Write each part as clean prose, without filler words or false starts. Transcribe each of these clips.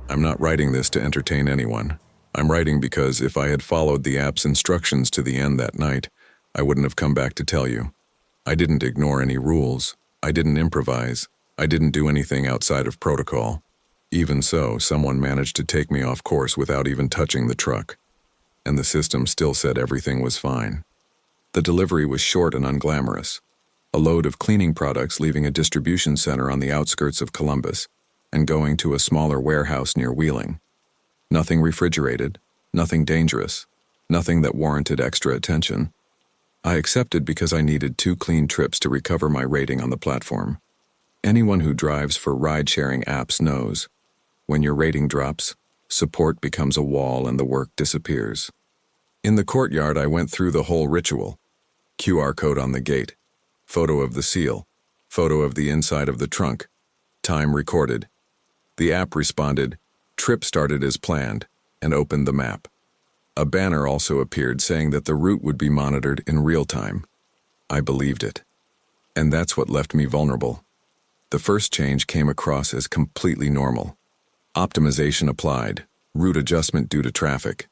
I'm not writing this to entertain anyone. I'm writing because if I had followed the app's instructions to the end that night, I wouldn't have come back to tell you. I didn't ignore any rules. I didn't improvise. I didn't do anything outside of protocol. Even so, someone managed to take me off course without even touching the truck. And the system still said everything was fine. The delivery was short and unglamorous. A load of cleaning products leaving a distribution center on the outskirts of Columbus and going to a smaller warehouse near Wheeling. Nothing refrigerated, nothing dangerous, nothing that warranted extra attention. I accepted because I needed 2 clean trips to recover my rating on the platform. Anyone who drives for ride-sharing apps knows, when your rating drops, support becomes a wall and the work disappears. In the courtyard, I went through the whole ritual. QR code on the gate, photo of the seal, photo of the inside of the trunk, time recorded. The app responded, "Trip started as planned," and opened the map. A banner also appeared saying that the route would be monitored in real time. I believed it. And that's what left me vulnerable. The first change came across as completely normal. Optimization applied, route adjustment due to traffic.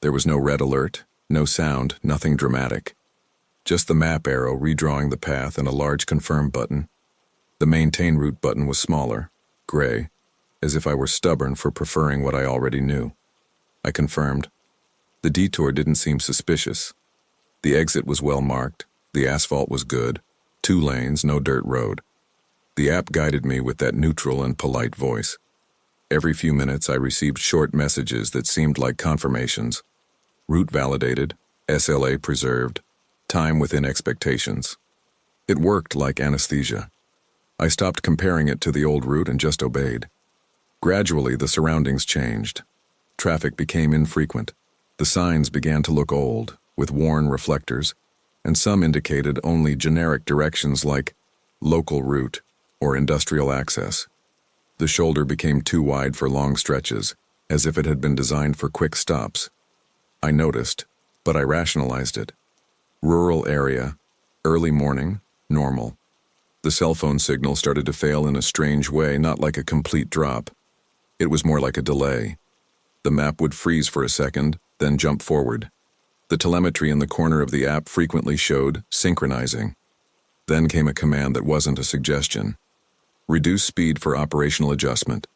There was no red alert, no sound, nothing dramatic. Just the map arrow redrawing the path and a large confirm button. The maintain route button was smaller, gray, as if I were stubborn for preferring what I already knew. I confirmed. The detour didn't seem suspicious. The exit was well marked, the asphalt was good, 2 lanes, no dirt road. The app guided me with that neutral and polite voice. Every few minutes I received short messages that seemed like confirmations. Route validated, SLA preserved, time within expectations. It worked like anesthesia. I stopped comparing it to the old route and just obeyed. Gradually, the surroundings changed. Traffic became infrequent. The signs began to look old, with worn reflectors, and some indicated only generic directions like local route or industrial access. The shoulder became too wide for long stretches, as if it had been designed for quick stops. I noticed, but I rationalized it. Rural area, early morning, normal. The cell phone signal started to fail in a strange way, not like a complete drop. It was more like a delay. The map would freeze for a second, then jump forward. The telemetry in the corner of the app frequently showed synchronizing. Then came a command that wasn't a suggestion. Reduce speed for operational adjustment.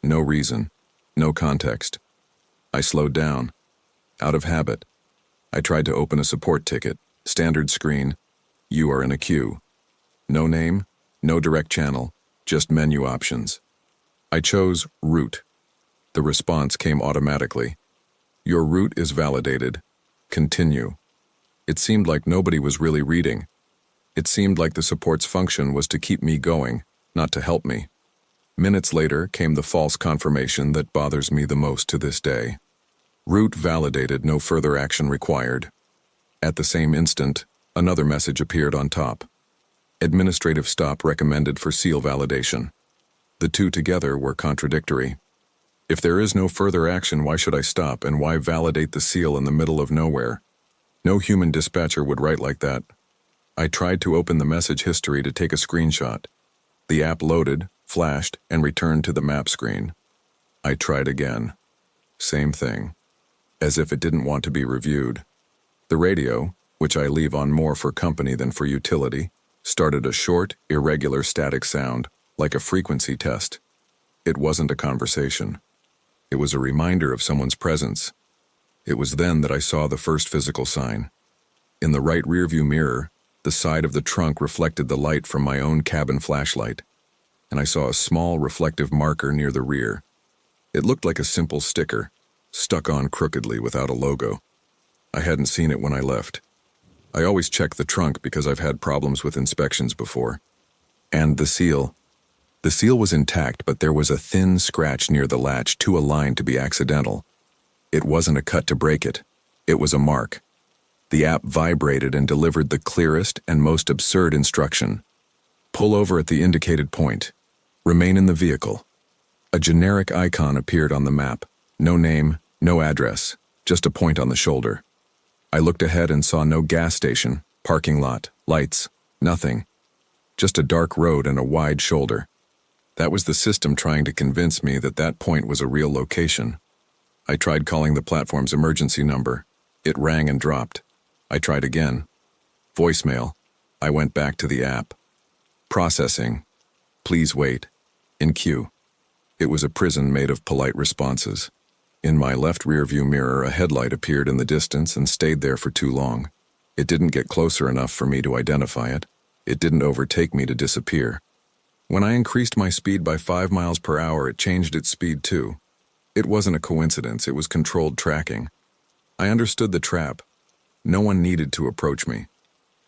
No reason, no context. I slowed down. Out of habit. I tried to open a support ticket, standard screen. You are in a queue. No name, no direct channel, just menu options. I chose route. The response came automatically. Your route is validated. Continue. It seemed like nobody was really reading. It seemed like the support's function was to keep me going, not to help me. Minutes later came the false confirmation that bothers me the most to this day. Route validated, no further action required. At the same instant, another message appeared on top. Administrative stop recommended for seal validation. The two together were contradictory. If there is no further action, why should I stop, and why validate the seal in the middle of nowhere? No human dispatcher would write like that. I tried to open the message history to take a screenshot. The app loaded, flashed, and returned to the map screen. I tried again. Same thing. As if it didn't want to be reviewed. The radio, which I leave on more for company than for utility, started a short, irregular static sound, like a frequency test. It wasn't a conversation. It was a reminder of someone's presence. It was then that I saw the first physical sign. In the right rearview mirror, the side of the trunk reflected the light from my own cabin flashlight, and I saw a small reflective marker near the rear. It looked like a simple sticker, stuck on crookedly without a logo. I hadn't seen it when I left. I always check the trunk because I've had problems with inspections before. And the seal. The seal was intact, but there was a thin scratch near the latch too aligned to be accidental. It wasn't a cut to break it. It was a mark. The app vibrated and delivered the clearest and most absurd instruction. Pull over at the indicated point. Remain in the vehicle. A generic icon appeared on the map. No name, no address, just a point on the shoulder. I looked ahead and saw no gas station, parking lot, lights, nothing. Just a dark road and a wide shoulder. That was the system trying to convince me that that point was a real location. I tried calling the platform's emergency number. It rang and dropped. I tried again. Voicemail. I went back to the app. Processing. Please wait. In queue. It was a prison made of polite responses. In my left rearview mirror, a headlight appeared in the distance and stayed there for too long. It didn't get closer enough for me to identify it. It didn't overtake me to disappear. When I increased my speed by 5 miles per hour, it changed its speed too. It wasn't a coincidence, it was controlled tracking. I understood the trap. No one needed to approach me.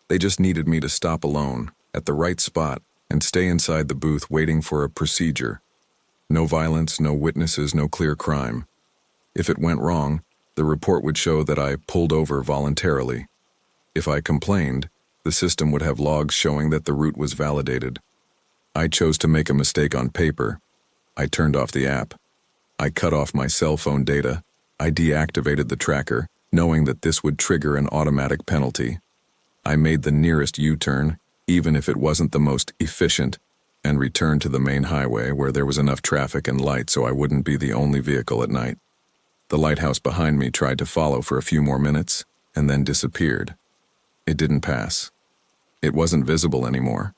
They just needed me to stop alone, at the right spot, and stay inside the booth waiting for a procedure. No violence, no witnesses, no clear crime. If it went wrong, the report would show that I pulled over voluntarily. If I complained, the system would have logs showing that the route was validated. I chose to make a mistake on paper. I turned off the app. I cut off my cell phone data. I deactivated the tracker, knowing that this would trigger an automatic penalty. I made the nearest U-turn, even if it wasn't the most efficient, and returned to the main highway where there was enough traffic and light so I wouldn't be the only vehicle at night. The lighthouse behind me tried to follow for a few more minutes, and then disappeared. It didn't pass. It wasn't visible anymore.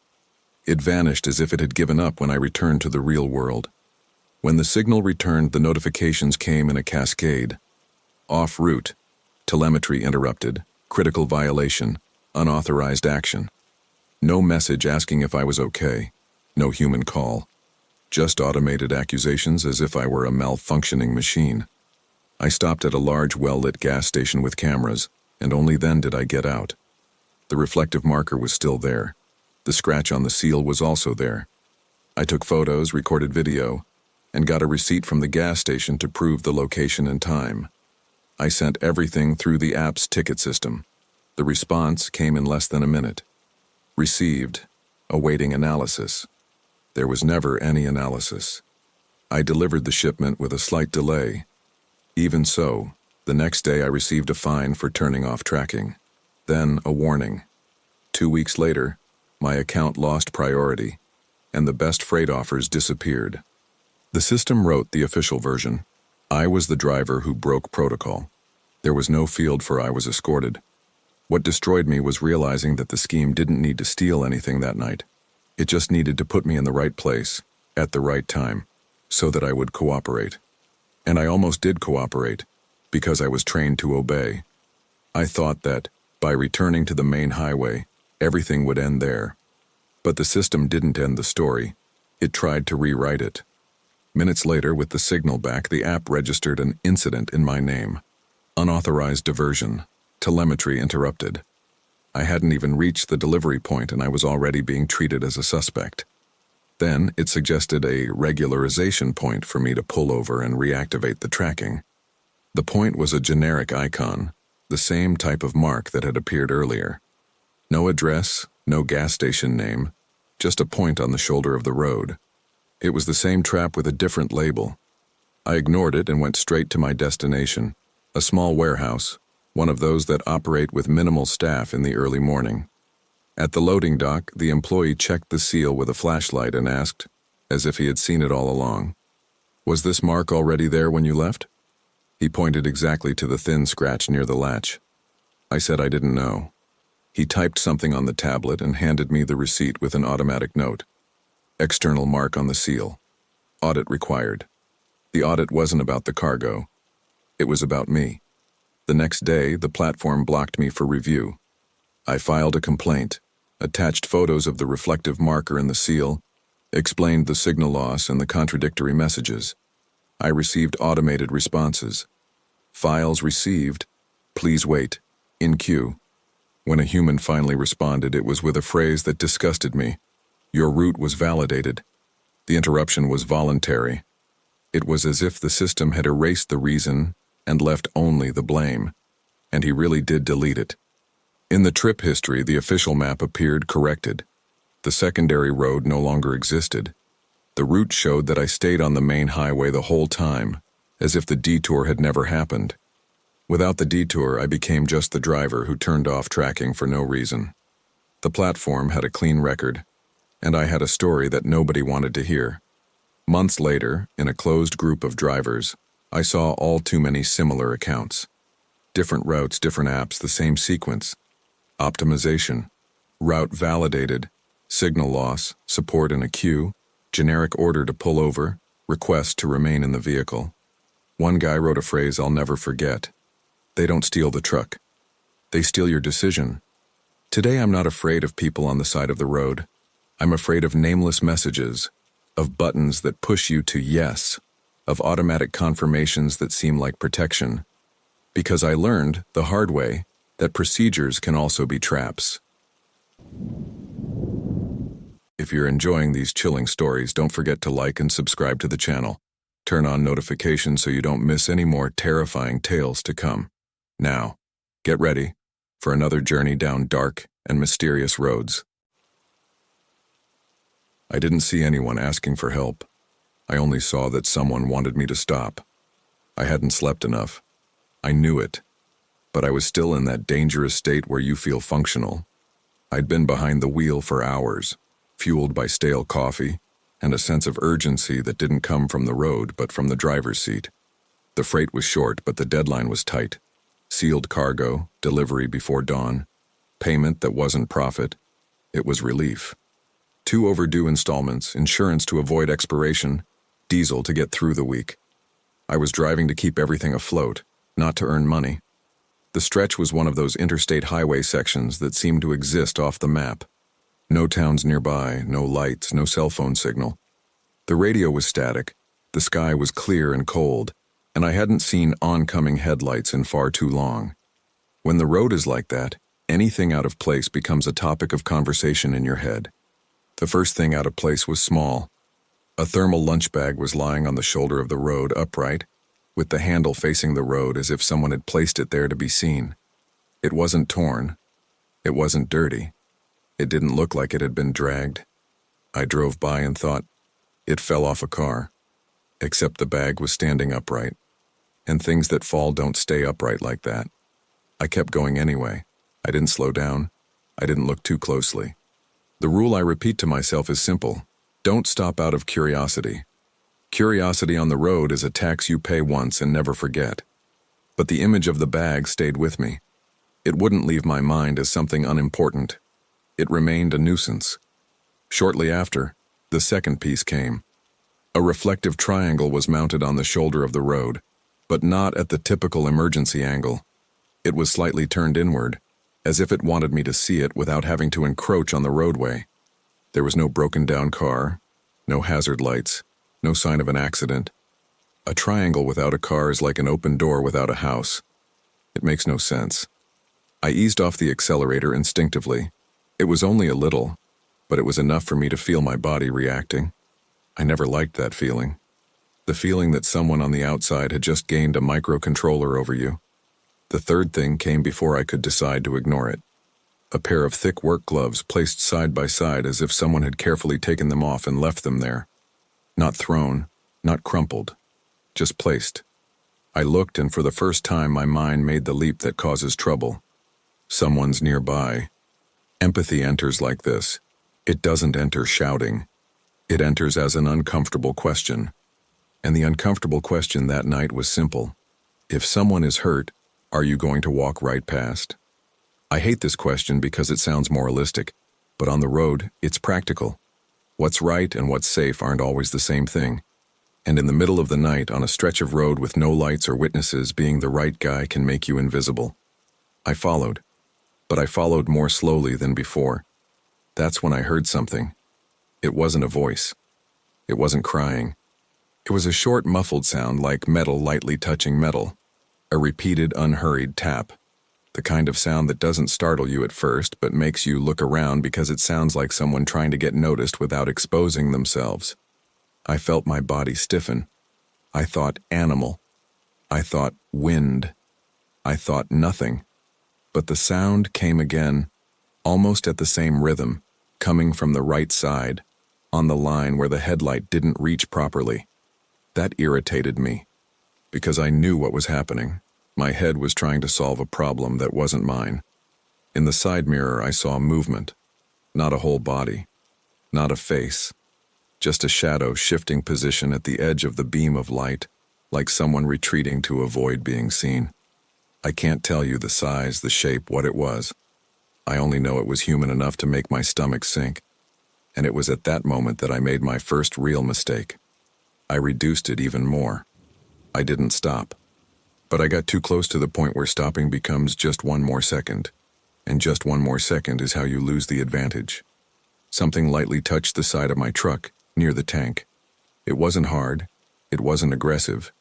It vanished as if it had given up when I returned to the real world. When the signal returned, the notifications came in a cascade. Off route, telemetry interrupted, critical violation, unauthorized action. No message asking if I was okay, no human call. Just automated accusations as if I were a malfunctioning machine. I stopped at a large well-lit gas station with cameras, and only then did I get out. The reflective marker was still there. The scratch on the seal was also there. I took photos, recorded video, and got a receipt from the gas station to prove the location and time. I sent everything through the app's ticket system. The response came in less than a minute. Received, awaiting analysis. There was never any analysis. I delivered the shipment with a slight delay. Even so, the next day I received a fine for turning off tracking. Then a warning. 2 weeks later, my account lost priority, and the best freight offers disappeared. The system wrote the official version. I was the driver who broke protocol. There was no field for I was escorted. What destroyed me was realizing that the scheme didn't need to steal anything that night. It just needed to put me in the right place, at the right time, so that I would cooperate. And I almost did cooperate, because I was trained to obey. I thought that, by returning to the main highway, everything would end there. But the system didn't end the story. It tried to rewrite it. Minutes later, with the signal back, the app registered an incident in my name. Unauthorized diversion. Telemetry interrupted. I hadn't even reached the delivery point and I was already being treated as a suspect. Then it suggested a regularization point for me to pull over and reactivate the tracking. The point was a generic icon, the same type of mark that had appeared earlier. No address, no gas station name, just a point on the shoulder of the road. It was the same trap with a different label. I ignored it and went straight to my destination, a small warehouse, one of those that operate with minimal staff in the early morning. At the loading dock, the employee checked the seal with a flashlight and asked, as if he had seen it all along, "Was this mark already there when you left?" He pointed exactly to the thin scratch near the latch. I said I didn't know. He typed something on the tablet and handed me the receipt with an automatic note. External mark on the seal. Audit required. The audit wasn't about the cargo. It was about me. The next day, the platform blocked me for review. I filed a complaint, attached photos of the reflective marker in the seal, explained the signal loss and the contradictory messages. I received automated responses. Files received. Please wait. In queue. When a human finally responded, it was with a phrase that disgusted me. Your route was validated. The interruption was voluntary. It was as if the system had erased the reason and left only the blame. And he really did delete it. In the trip history, the official map appeared corrected. The secondary road no longer existed. The route showed that I stayed on the main highway the whole time, as if the detour had never happened. Without the detour, I became just the driver who turned off tracking for no reason. The platform had a clean record, and I had a story that nobody wanted to hear. Months later, in a closed group of drivers, I saw all too many similar accounts. Different routes, different apps, the same sequence. Optimization, route validated, signal loss, support in a queue, generic order to pull over, request to remain in the vehicle. One guy wrote a phrase I'll never forget. They don't steal the truck. They steal your decision. Today I'm not afraid of people on the side of the road. I'm afraid of nameless messages, of buttons that push you to yes, of automatic confirmations that seem like protection. Because I learned, the hard way, that procedures can also be traps. If you're enjoying these chilling stories, don't forget to like and subscribe to the channel. Turn on notifications so you don't miss any more terrifying tales to come. Now, get ready for another journey down dark and mysterious roads. I didn't see anyone asking for help. I only saw that someone wanted me to stop. I hadn't slept enough. I knew it. But I was still in that dangerous state where you feel functional. I'd been behind the wheel for hours, fueled by stale coffee and a sense of urgency that didn't come from the road but from the driver's seat. The freight was short, but the deadline was tight. Sealed cargo, delivery before dawn, payment that wasn't profit. It was relief. 2 overdue installments, insurance to avoid expiration, diesel to get through the week. I was driving to keep everything afloat, not to earn money. The stretch was one of those interstate highway sections that seemed to exist off the map. No towns nearby, no lights, no cell phone signal. The radio was static, the sky was clear and cold, and I hadn't seen oncoming headlights in far too long. When the road is like that, anything out of place becomes a topic of conversation in your head. The first thing out of place was small. A thermal lunch bag was lying on the shoulder of the road upright, with the handle facing the road as if someone had placed it there to be seen. It wasn't torn. It wasn't dirty. It didn't look like it had been dragged. I drove by and thought, it fell off a car. Except the bag was standing upright. And things that fall don't stay upright like that. I kept going anyway. I didn't slow down. I didn't look too closely. The rule I repeat to myself is simple. Don't stop out of curiosity. Curiosity on the road is a tax you pay once and never forget. But the image of the bag stayed with me. It wouldn't leave my mind as something unimportant. It remained a nuisance. Shortly after, the second piece came. A reflective triangle was mounted on the shoulder of the road, but not at the typical emergency angle. It was slightly turned inward, as if it wanted me to see it without having to encroach on the roadway. There was no broken-down car, no hazard lights, no sign of an accident. A triangle without a car is like an open door without a house. It makes no sense. I eased off the accelerator instinctively. It was only a little, but it was enough for me to feel my body reacting. I never liked that feeling. The feeling that someone on the outside had just gained a microcontroller over you. The third thing came before I could decide to ignore it. A pair of thick work gloves placed side by side as if someone had carefully taken them off and left them there. Not thrown, not crumpled, just placed. I looked, and for the first time my mind made the leap that causes trouble. Someone's nearby. Empathy enters like this. It doesn't enter shouting. It enters as an uncomfortable question. And the uncomfortable question that night was simple. If someone is hurt, are you going to walk right past? I hate this question because it sounds moralistic, but on the road, it's practical. What's right and what's safe aren't always the same thing. And in the middle of the night, on a stretch of road with no lights or witnesses, being the right guy can make you invisible. I followed, but I followed more slowly than before. That's when I heard something. It wasn't a voice. It wasn't crying. It was a short, muffled sound like metal lightly touching metal. A repeated, unhurried tap. The kind of sound that doesn't startle you at first, but makes you look around because it sounds like someone trying to get noticed without exposing themselves. I felt my body stiffen. I thought animal. I thought wind. I thought nothing. But the sound came again, almost at the same rhythm, coming from the right side, on the line where the headlight didn't reach properly. That irritated me, because I knew what was happening. My head was trying to solve a problem that wasn't mine. In the side mirror, I saw movement, not a whole body, not a face, just a shadow shifting position at the edge of the beam of light, like someone retreating to avoid being seen. I can't tell you the size, the shape, what it was. I only know it was human enough to make my stomach sink. And it was at that moment that I made my first real mistake. I reduced it even more. I didn't stop. But I got too close to the point where stopping becomes just one more second. And just one more second is how you lose the advantage. Something lightly touched the side of my truck, near the tank. It wasn't hard. It wasn't aggressive.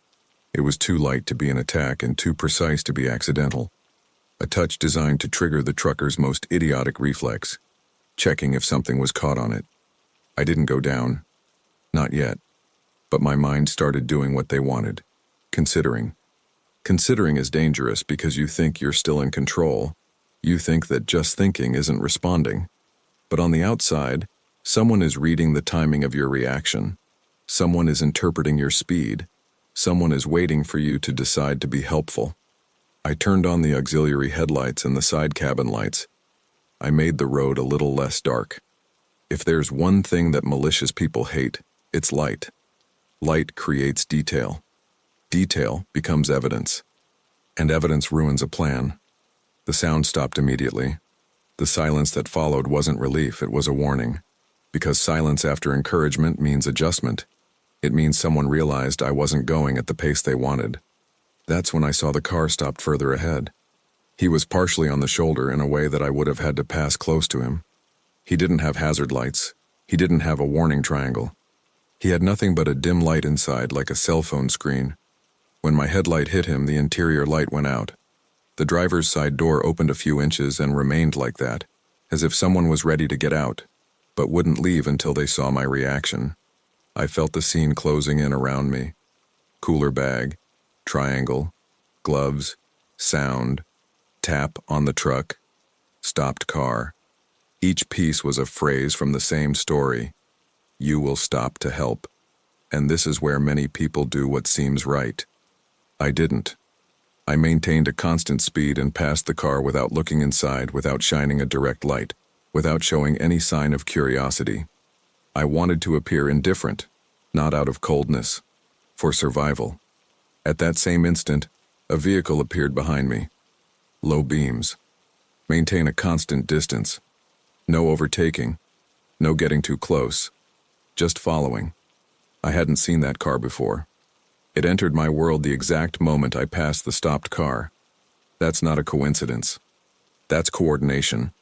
It was too light to be an attack and too precise to be accidental. A touch designed to trigger the trucker's most idiotic reflex, checking if something was caught on it. I didn't go down. Not yet. But my mind started doing what they wanted. Considering. Considering is dangerous because you think you're still in control. You think that just thinking isn't responding. But on the outside, someone is reading the timing of your reaction. Someone is interpreting your speed. Someone is waiting for you to decide to be helpful. I turned on the auxiliary headlights and the side cabin lights. I made the road a little less dark. If there's one thing that malicious people hate, it's light. Light creates detail. Detail becomes evidence. And evidence ruins a plan. The sound stopped immediately. The silence that followed wasn't relief, it was a warning. Because silence after encouragement means adjustment. It means someone realized I wasn't going at the pace they wanted. That's when I saw the car stopped further ahead. He was partially on the shoulder in a way that I would have had to pass close to him. He didn't have hazard lights. He didn't have a warning triangle. He had nothing but a dim light inside, like a cell phone screen. When my headlight hit him, the interior light went out. The driver's side door opened a few inches and remained like that, as if someone was ready to get out, but wouldn't leave until they saw my reaction. I felt the scene closing in around me. Cooler bag, triangle, gloves, sound, tap on the truck, stopped car. Each piece was a phrase from the same story. You will stop to help. And this is where many people do what seems right. I didn't. I maintained a constant speed and passed the car without looking inside, without shining a direct light, without showing any sign of curiosity. I wanted to appear indifferent, not out of coldness, for survival. At that same instant, a vehicle appeared behind me. Low beams. Maintain a constant distance. No overtaking. No getting too close. Just following. I hadn't seen that car before. It entered my world the exact moment I passed the stopped car. That's not a coincidence. That's coordination.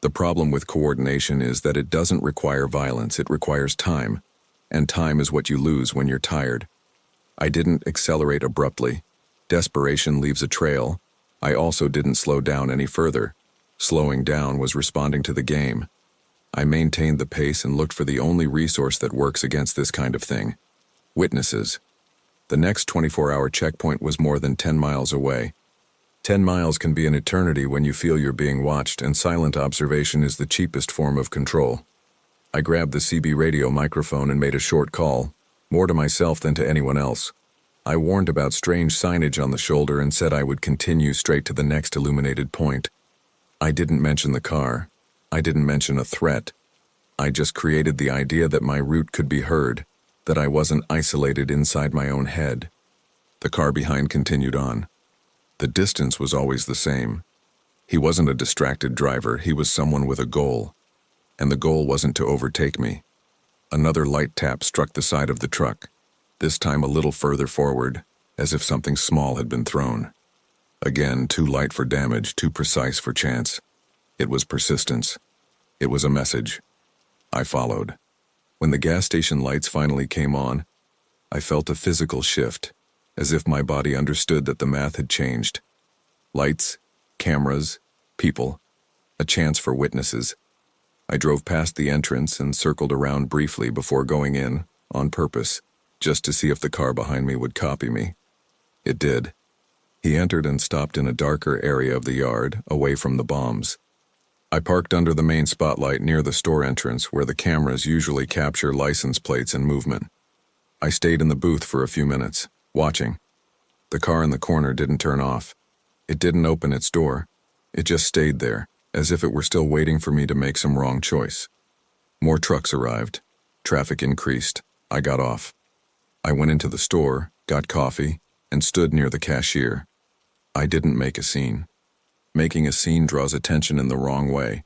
The problem with coordination is that it doesn't require violence, it requires time. And time is what you lose when you're tired. I didn't accelerate abruptly. Desperation leaves a trail. I also didn't slow down any further. Slowing down was responding to the game. I maintained the pace and looked for the only resource that works against this kind of thing. Witnesses. The next 24-hour checkpoint was more than 10 miles away. 10 miles can be an eternity when you feel you're being watched, and silent observation is the cheapest form of control. I grabbed the CB radio microphone and made a short call, more to myself than to anyone else. I warned about strange signage on the shoulder and said I would continue straight to the next illuminated point. I didn't mention the car. I didn't mention a threat. I just created the idea that my route could be heard, that I wasn't isolated inside my own head. The car behind continued on. The distance was always the same. He wasn't a distracted driver, he was someone with a goal. And the goal wasn't to overtake me. Another light tap struck the side of the truck, this time a little further forward, as if something small had been thrown. Again, too light for damage, too precise for chance. It was persistence. It was a message. I followed. When the gas station lights finally came on, I felt a physical shift, as if my body understood that the math had changed. Lights, cameras, people, a chance for witnesses. I drove past the entrance and circled around briefly before going in, on purpose, just to see if the car behind me would copy me. It did. He entered and stopped in a darker area of the yard, away from the bombs. I parked under the main spotlight near the store entrance where the cameras usually capture license plates and movement. I stayed in the booth for a few minutes, watching. The car in the corner didn't turn off. It didn't open its door. It just stayed there, as if it were still waiting for me to make some wrong choice. More trucks arrived. Traffic increased. I got off. I went into the store, got coffee, and stood near the cashier. I didn't make a scene. Making a scene draws attention in the wrong way.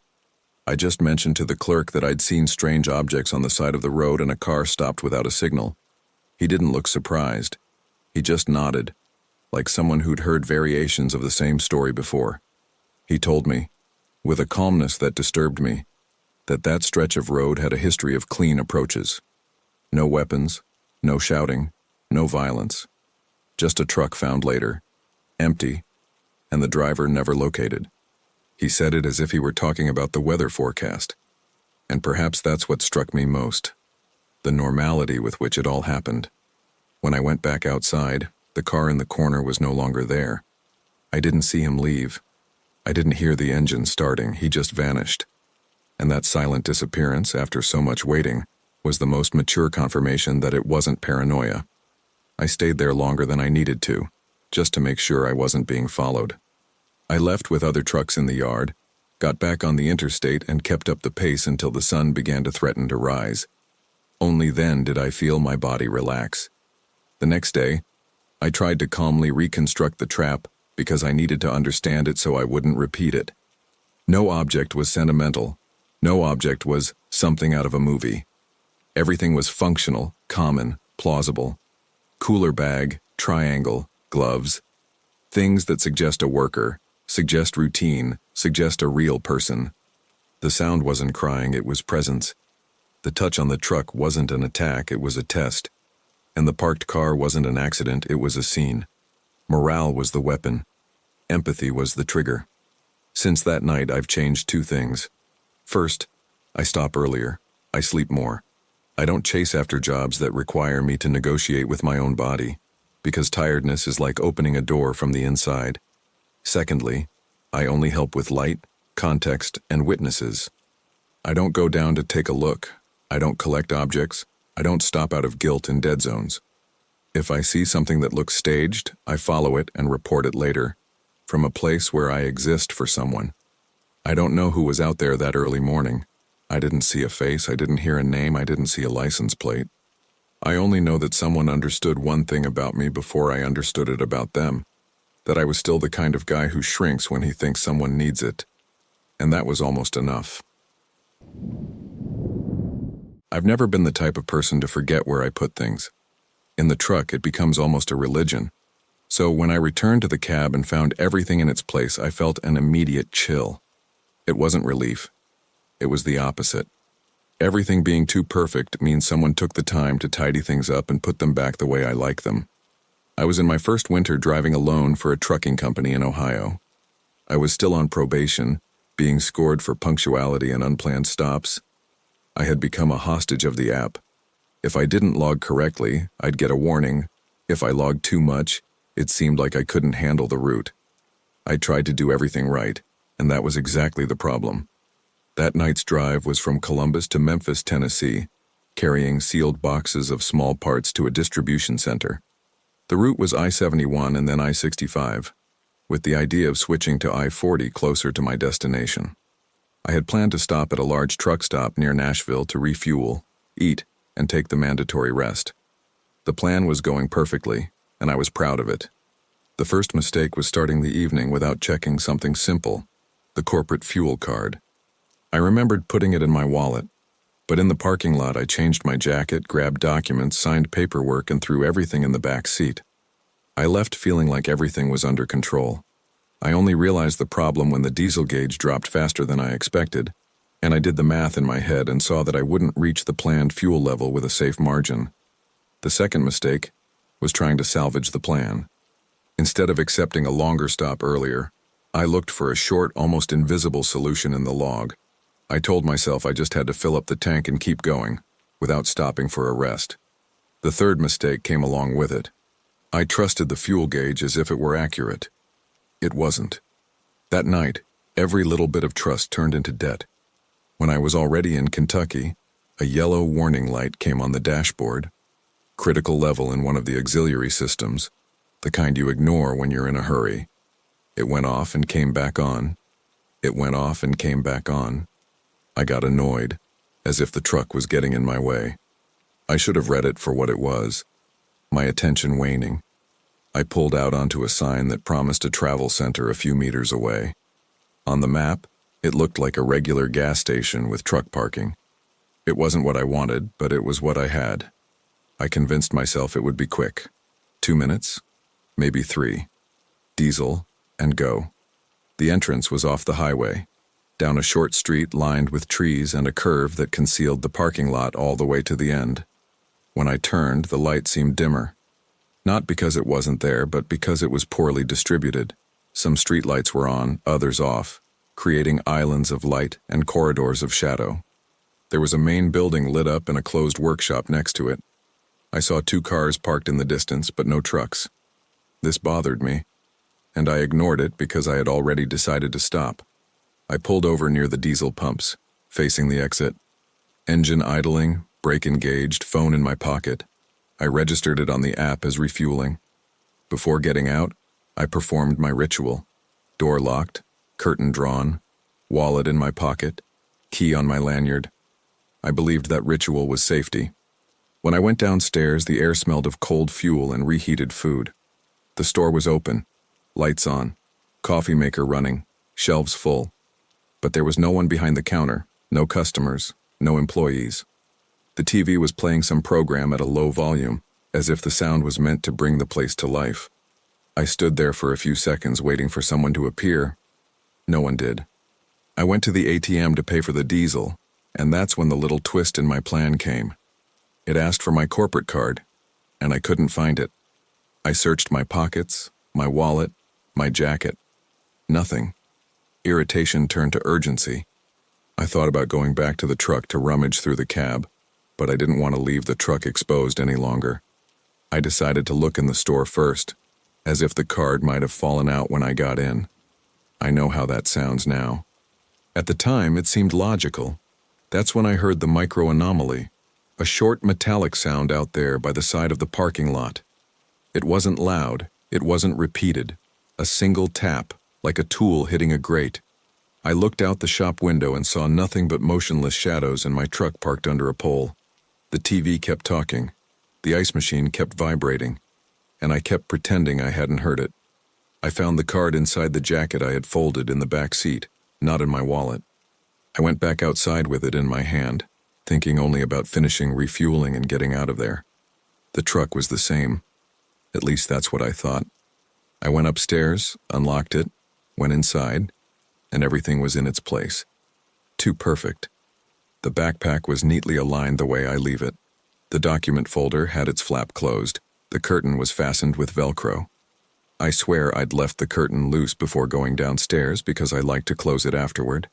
I just mentioned to the clerk that I'd seen strange objects on the side of the road and a car stopped without a signal. He didn't look surprised. He just nodded, like someone who'd heard variations of the same story before. He told me, with a calmness that disturbed me, that stretch of road had a history of clean approaches. No weapons, no shouting, no violence. Just a truck found later, empty, and the driver never located. He said it as if he were talking about the weather forecast. And perhaps that's what struck me most, the normality with which it all happened. When I went back outside, the car in the corner was no longer there. I didn't see him leave. I didn't hear the engine starting, he just vanished. And that silent disappearance, after so much waiting, was the most mature confirmation that it wasn't paranoia. I stayed there longer than I needed to, just to make sure I wasn't being followed. I left with other trucks in the yard, got back on the interstate and kept up the pace until the sun began to threaten to rise. Only then did I feel my body relax. The next day, I tried to calmly reconstruct the trap because I needed to understand it so I wouldn't repeat it. No object was sentimental. No object was something out of a movie. Everything was functional, common, plausible. Cooler bag, triangle, gloves. Things that suggest a worker, suggest routine, suggest a real person. The sound wasn't crying, it was presence. The touch on the truck wasn't an attack, it was a test. And the parked car wasn't an accident, it was a scene. Morale was the weapon. Empathy was the trigger. Since that night, I've changed two things. First, I stop earlier. I sleep more. I don't chase after jobs that require me to negotiate with my own body, because tiredness is like opening a door from the inside. Secondly, I only help with light, context, and witnesses. I don't go down to take a look. I don't collect objects. I don't stop out of guilt in dead zones. If I see something that looks staged, I follow it and report it later, from a place where I exist for someone. I don't know who was out there that early morning. I didn't see a face, I didn't hear a name, I didn't see a license plate. I only know that someone understood one thing about me before I understood it about them, that I was still the kind of guy who shrinks when he thinks someone needs it. And that was almost enough. I've never been the type of person to forget where I put things. In the truck, it becomes almost a religion. So when I returned to the cab and found everything in its place, I felt an immediate chill. It wasn't relief. It was the opposite. Everything being too perfect means someone took the time to tidy things up and put them back the way I like them. I was in my first winter driving alone for a trucking company in Ohio. I was still on probation, being scored for punctuality and unplanned stops. I had become a hostage of the app. If I didn't log correctly, I'd get a warning. If I logged too much, it seemed like I couldn't handle the route. I tried to do everything right, and that was exactly the problem. That night's drive was from Columbus to Memphis, Tennessee, carrying sealed boxes of small parts to a distribution center. The route was I-71 and then I-65, with the idea of switching to I-40 closer to my destination. I had planned to stop at a large truck stop near Nashville to refuel, eat, and take the mandatory rest. The plan was going perfectly, and I was proud of it. The first mistake was starting the evening without checking something simple, the corporate fuel card. I remembered putting it in my wallet, but in the parking lot I changed my jacket, grabbed documents, signed paperwork, and threw everything in the back seat. I left feeling like everything was under control. I only realized the problem when the diesel gauge dropped faster than I expected, and I did the math in my head and saw that I wouldn't reach the planned fuel level with a safe margin. The second mistake was trying to salvage the plan. Instead of accepting a longer stop earlier, I looked for a short, almost invisible solution in the log. I told myself I just had to fill up the tank and keep going, without stopping for a rest. The third mistake came along with it. I trusted the fuel gauge as if it were accurate. It wasn't. That night, every little bit of trust turned into debt. When I was already in Kentucky, a yellow warning light came on the dashboard, critical level in one of the auxiliary systems, the kind you ignore when you're in a hurry. It went off and came back on. It went off and came back on. I got annoyed, as if the truck was getting in my way. I should have read it for what it was, my attention waning. I pulled out onto a sign that promised a travel center a few meters away. On the map, it looked like a regular gas station with truck parking. It wasn't what I wanted, but it was what I had. I convinced myself it would be quick. 2 minutes? Maybe 3. Diesel, and go. The entrance was off the highway, down a short street lined with trees and a curve that concealed the parking lot all the way to the end. When I turned, the light seemed dimmer. Not because it wasn't there, but because it was poorly distributed. Some streetlights were on, others off, creating islands of light and corridors of shadow. There was a main building lit up and a closed workshop next to it. I saw 2 cars parked in the distance, but no trucks. This bothered me, and I ignored it because I had already decided to stop. I pulled over near the diesel pumps, facing the exit. Engine idling, brake engaged, phone in my pocket. I registered it on the app as refueling. Before getting out, I performed my ritual. Door locked, curtain drawn, wallet in my pocket, key on my lanyard. I believed that ritual was safety. When I went downstairs, the air smelled of cold fuel and reheated food. The store was open, lights on, coffee maker running, shelves full. But there was no one behind the counter, no customers, no employees. The TV was playing some program at a low volume, as if the sound was meant to bring the place to life. I stood there for a few seconds waiting for someone to appear. No one did. I went to the ATM to pay for the diesel, and that's when the little twist in my plan came. It asked for my corporate card, and I couldn't find it. I searched my pockets, my wallet, my jacket. Nothing. Irritation turned to urgency. I thought about going back to the truck to rummage through the cab, but I didn't want to leave the truck exposed any longer. I decided to look in the store first, as if the card might have fallen out when I got in. I know how that sounds now. At the time, it seemed logical. That's when I heard the micro-anomaly, a short metallic sound out there by the side of the parking lot. It wasn't loud, it wasn't repeated. A single tap, like a tool hitting a grate. I looked out the shop window and saw nothing but motionless shadows and my truck parked under a pole. The TV kept talking. The ice machine kept vibrating. And I kept pretending I hadn't heard it. I found the card inside the jacket I had folded in the back seat, not in my wallet. I went back outside with it in my hand, thinking only about finishing refueling and getting out of there. The truck was the same. At least that's what I thought. I went upstairs, unlocked it, went inside, and everything was in its place. Too perfect. The backpack was neatly aligned the way I leave it. The document folder had its flap closed. The curtain was fastened with Velcro. I swear I'd left the curtain loose before going downstairs because I liked to close it afterward.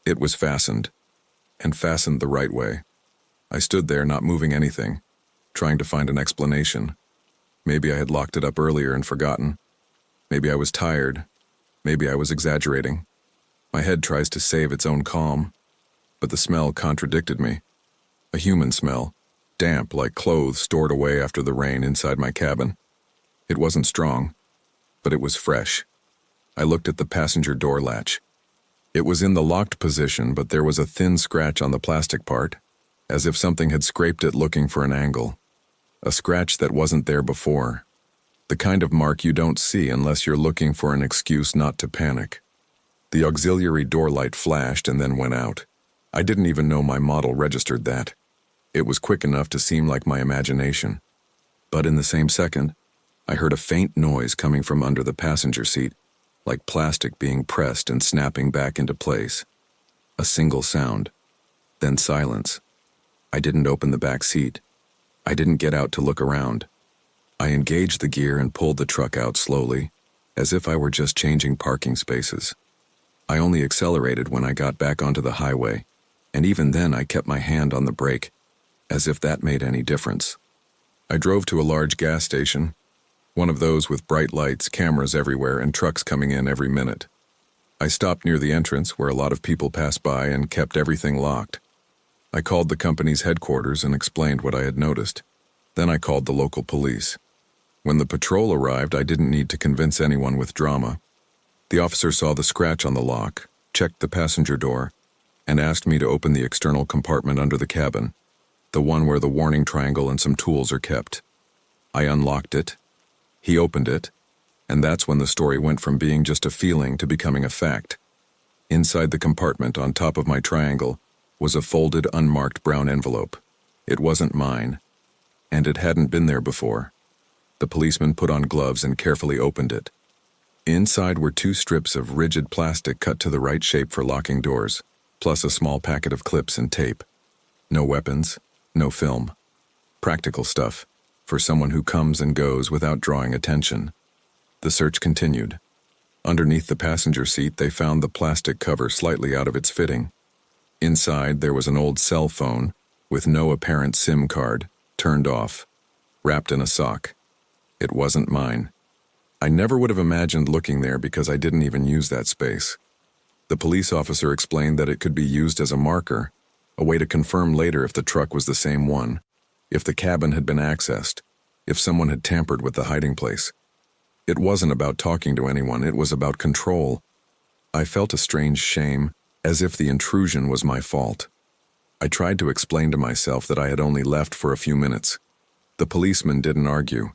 It was fastened, and fastened the right way. I stood there not moving anything, trying to find an explanation. Maybe I had locked it up earlier and forgotten. Maybe I was tired. Maybe I was exaggerating. My head tries to save its own calm, but the smell contradicted me. A human smell, damp like clothes stored away after the rain inside my cabin. It wasn't strong, but it was fresh. I looked at the passenger door latch. It was in the locked position, but there was a thin scratch on the plastic part, as if something had scraped it looking for an angle. A scratch that wasn't there before. The kind of mark you don't see unless you're looking for an excuse not to panic. The auxiliary door light flashed and then went out. I didn't even know my model registered that. It was quick enough to seem like my imagination. But in the same second, I heard a faint noise coming from under the passenger seat, like plastic being pressed and snapping back into place. A single sound. Then silence. I didn't open the back seat. I didn't get out to look around. I engaged the gear and pulled the truck out slowly, as if I were just changing parking spaces. I only accelerated when I got back onto the highway, and even then I kept my hand on the brake, as if that made any difference. I drove to a large gas station, one of those with bright lights, cameras everywhere, and trucks coming in every minute. I stopped near the entrance where a lot of people passed by and kept everything locked. I called the company's headquarters and explained what I had noticed. Then I called the local police. When the patrol arrived, I didn't need to convince anyone with drama. The officer saw the scratch on the lock, checked the passenger door, and asked me to open the external compartment under the cabin. the one where the warning triangle and some tools are kept. I unlocked it. He opened it, and that's when the story went from being just a feeling to becoming a fact. Inside the compartment on top of my triangle was a folded, unmarked brown envelope. It wasn't mine, and it hadn't been there before. The policeman put on gloves and carefully opened it. Inside were 2 strips of rigid plastic cut to the right shape for locking doors, plus a small packet of clips and tape. No weapons, no film. Practical stuff, for someone who comes and goes without drawing attention. The search continued. Underneath the passenger seat, they found the plastic cover slightly out of its fitting. Inside, there was an old cell phone with no apparent SIM card, turned off, wrapped in a sock. It wasn't mine. I never would have imagined looking there because I didn't even use that space. The police officer explained that it could be used as a marker, a way to confirm later if the truck was the same one, if the cabin had been accessed, if someone had tampered with the hiding place. It wasn't about talking to anyone, it was about control. I felt a strange shame, as if the intrusion was my fault. I tried to explain to myself that I had only left for a few minutes. The policeman didn't argue.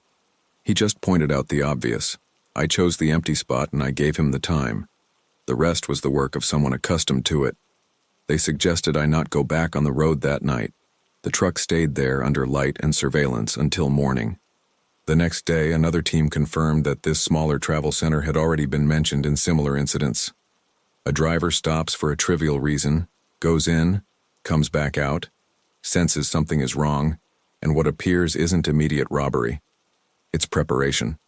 He just pointed out the obvious. I chose the empty spot and I gave him the time. The rest was the work of someone accustomed to it. They suggested I not go back on the road that night. The truck stayed there under light and surveillance until morning. The next day, another team confirmed that this smaller travel center had already been mentioned in similar incidents. A driver stops for a trivial reason, goes in, comes back out, senses something is wrong, and what appears isn't immediate robbery. It's preparation.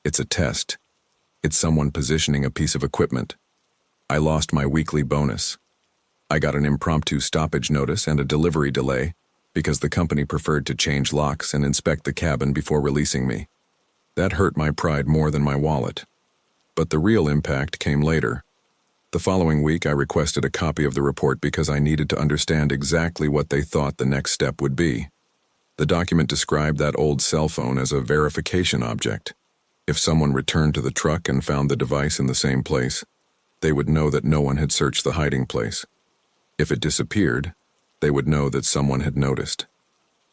It's a test. It's someone positioning a piece of equipment. I lost my weekly bonus. I got an impromptu stoppage notice and a delivery delay because the company preferred to change locks and inspect the cabin before releasing me. That hurt my pride more than my wallet. But the real impact came later. The following week, I requested a copy of the report because I needed to understand exactly what they thought the next step would be. The document described that old cell phone as a verification object. If someone returned to the truck and found the device in the same place, they would know that no one had searched the hiding place. If it disappeared, they would know that someone had noticed.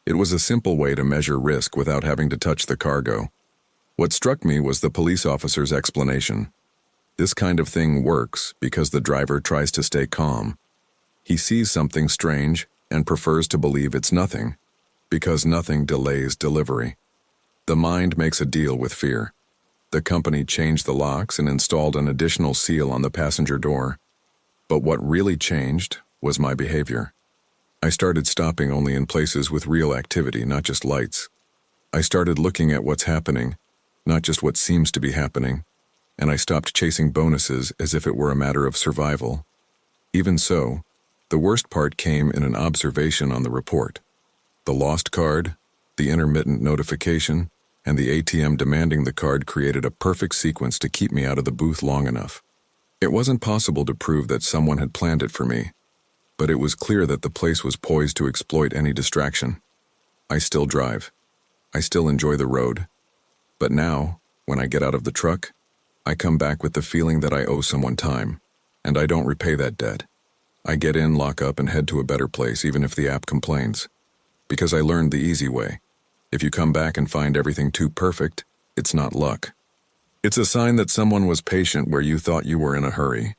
It was a simple way to measure risk without having to touch the cargo. What struck me was the police officer's explanation. This kind of thing works because the driver tries to stay calm. He sees something strange and prefers to believe it's nothing, because nothing delays delivery. The mind makes a deal with fear. The company changed the locks and installed an additional seal on the passenger door. But what really changed was my behavior. I started stopping only in places with real activity, not just lights. I started looking at what's happening, not just what seems to be happening, and I stopped chasing bonuses as if it were a matter of survival. Even so, the worst part came in an observation on the report. The lost card, the intermittent notification, and the ATM demanding the card created a perfect sequence to keep me out of the booth long enough. It wasn't possible to prove that someone had planned it for me, but it was clear that the place was poised to exploit any distraction. I still drive. I still enjoy the road. But now, when I get out of the truck, I come back with the feeling that I owe someone time, and I don't repay that debt. I get in, lock up, and head to a better place even if the app complains. Because I learned the easy way. If you come back and find everything too perfect, it's not luck. It's a sign that someone was patient where you thought you were in a hurry.